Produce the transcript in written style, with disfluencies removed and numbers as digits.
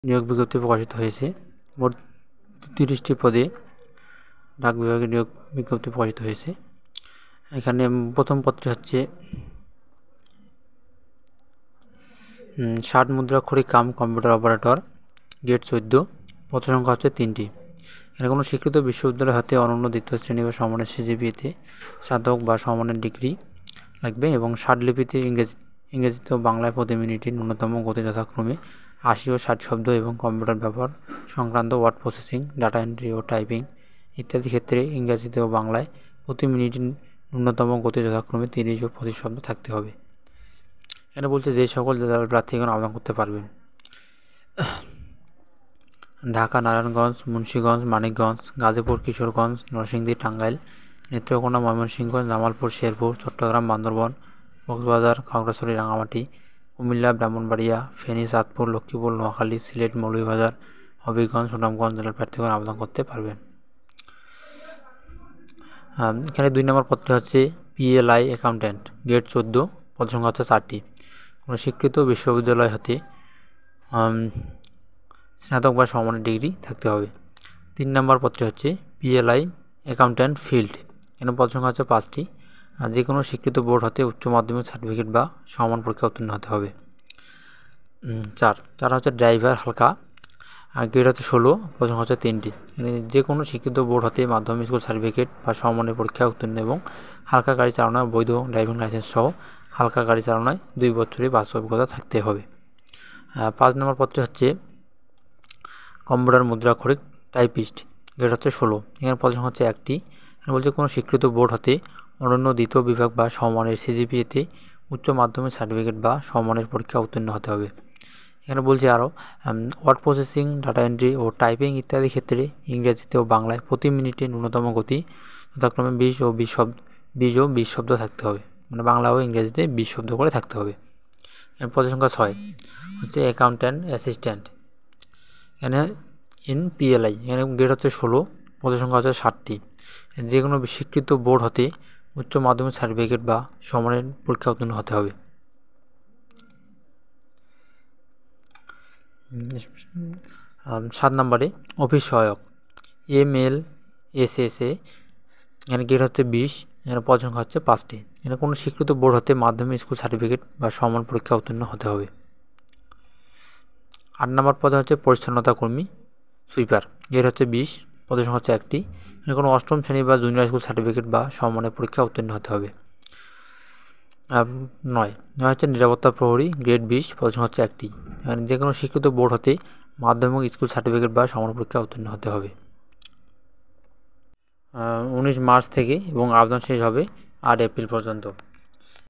নিয়োগ বিজ্ঞপ্তি প্রকাশিত হয়েছে। মোট 30টি পদে ডাক বিভাগে নিয়োগ বিজ্ঞপ্তি প্রকাশিত হয়েছে। এখানে প্রথম পদটি হচ্ছে 60 মুদ্রাক্ষরিক কাম কম্পিউটার অপারেটর, গ্রেড 14, পদ সংখ্যা হচ্ছে 3টি। এখানে কোনো স্বীকৃত বিশ্ববিদ্যালয় হতে অনন্য দ্বিতীয় শ্রেণী বা সমানের সিজিপিএতে স্নাতক বা সমানের ডিগ্রি লাগবে এবং ষাটলিপিতে ইংরেজিতে ও বাংলায় প্রতি মিনিটে ন্যূনতম গতি যথাক্রমে 80 ও 60 শব্দ এবং কম্পিউটার ব্যবহার সংক্রান্ত ওয়ার্ড প্রসেসিং, ডাটা এন্ট্রি ও টাইপিং ইত্যাদি ক্ষেত্রে ইংরেজিতে ও বাংলায় প্রতি মিনিটে ন্যূনতম গতি যথাক্রমে 30 ও 25 শব্দ থাকতে হবে। এখানে বলছে যে সকল জেলার প্রার্থীগণ আবেদন করতে পারবেন: ঢাকা, নারায়ণগঞ্জ, মুন্সিগঞ্জ, মানিকগঞ্জ, গাজীপুর, কিশোরগঞ্জ, নরসিংদী, টাঙ্গাইল, নেত্রকোনা, ময়মনসিংহ, জামালপুর, শেরপুর, চট্টগ্রাম, বান্দরবান, কক্সবাজার, খাগড়াছড়ি, রাঙামাটি, কুমিল্লা, ব্রাহ্মণবাড়িয়া, ফেনী, চাঁদপুর, লক্ষ্মীপুর, নোয়াখালী, সিলেট, মৌলভীবাজার, হবিগঞ্জ, সুনামগঞ্জ জেলার প্রার্থীগণ আবেদন করতে পারবেন। এখানে 2 নম্বর পদটি হচ্ছে পিএলআই অ্যাকাউন্ট্যান্ট, গ্রেড 14, পদ সংখ্যা হচ্ছে 4টি। কোনো স্বীকৃত বিশ্ববিদ্যালয় হতে স্নাতক বা সমানের ডিগ্রি থাকতে হবে। 3 নম্বর পদটি হচ্ছে পিএলআই অ্যাকাউন্ট্যান্ট ফিল্ড, এখানে পদ সংখ্যা হচ্ছে 5টি। আর যে কোনো স্বীকৃত বোর্ড হতে উচ্চ মাধ্যমিক সার্টিফিকেট বা সমান পরীক্ষা উত্তীর্ণ হতে হবে। 4 হচ্ছে ড্রাইভার হালকা, আর গ্রেড হচ্ছে 16, পদ সংখ্যা হচ্ছে 3টি। যে কোনো স্বীকৃত বোর্ড হতে মাধ্যমিক স্কুল সার্টিফিকেট বা সমমানের পরীক্ষা উত্তীর্ণ এবং হালকা গাড়ি চালানোয় বৈধ ড্রাইভিং লাইসেন্স সহ হালকা গাড়ি চালানোয় 2 বছরের বাস্তব অভিজ্ঞতা থাকতে হবে। 5 নম্বর পদটি হচ্ছে কম্পিউটার মুদ্রাক্ষরিক টাইপিস্ট, গ্রেড হচ্ছে 16, এখানে পদ সংখ্যা হচ্ছে 1টি। এখানে বলছে কোনো স্বীকৃত বোর্ড হতে অনন্য দ্বিতীয় বিভাগ বা সমমানের সিজিপিএতে উচ্চ মাধ্যমিক সার্টিফিকেট বা সমমানের পরীক্ষা উত্তীর্ণ হতে হবে। এখানে বলছে আরও ওয়ার্ড প্রসেসিং, ডাটা এন্ট্রি ও টাইপিং ইত্যাদি ক্ষেত্রে ইংরেজিতে ও বাংলায় প্রতি মিনিটে ন্যূনতম গতি যথাক্রমে 20 ও 20 শব্দ থাকতে হবে, মানে বাংলা ও ইংরেজিতে 20 শব্দ করে থাকতে হবে। পদ সংখ্যা 6 হচ্ছে অ্যাকাউন্ট্যান্ট অ্যাসিস্ট্যান্ট, এখানে পিএলআই, এখানে গ্রেড হচ্ছে 16, পদ সংখ্যা হচ্ছে 60টি। যে কোনো স্বীকৃত বোর্ড হতে উচ্চ মাধ্যমিক সার্টিফিকেট বা সমানের পরীক্ষা উত্তীর্ণ হতে হবে। 7 নম্বরে অফিস সহায়ক MLSSA, এখানে গ্রেড হচ্ছে 20, এখানে পদ সংখ্যা হচ্ছে 5টি। এখানে কোনো স্বীকৃত বোর্ড হতে মাধ্যমিক স্কুল সার্টিফিকেট বা সমান পরীক্ষা উত্তীর্ণ হতে হবে। 8 নম্বর পদে হচ্ছে পরিচ্ছন্নতা কর্মী সুইপার, গ্রেড হচ্ছে 20, পদ সংখ্যা হচ্ছে 1টি। এখানে কোনো অষ্টম শ্রেণী বা জুনিয়র স্কুল সার্টিফিকেট বা সমমানের পরীক্ষা উত্তীর্ণ হতে হবে। 9 হচ্ছে নিরাপত্তা প্রহরী, গ্রেড 20, পদ সংখ্যা হচ্ছে 1টি। এখানে যে কোনো স্বীকৃত বোর্ড হতে মাধ্যমিক স্কুল সার্টিফিকেট বা সমান পরীক্ষা উত্তীর্ণ হতে হবে। 19 মার্চ থেকে এবং আবেদন শেষ হবে 8 এপ্রিল পর্যন্ত।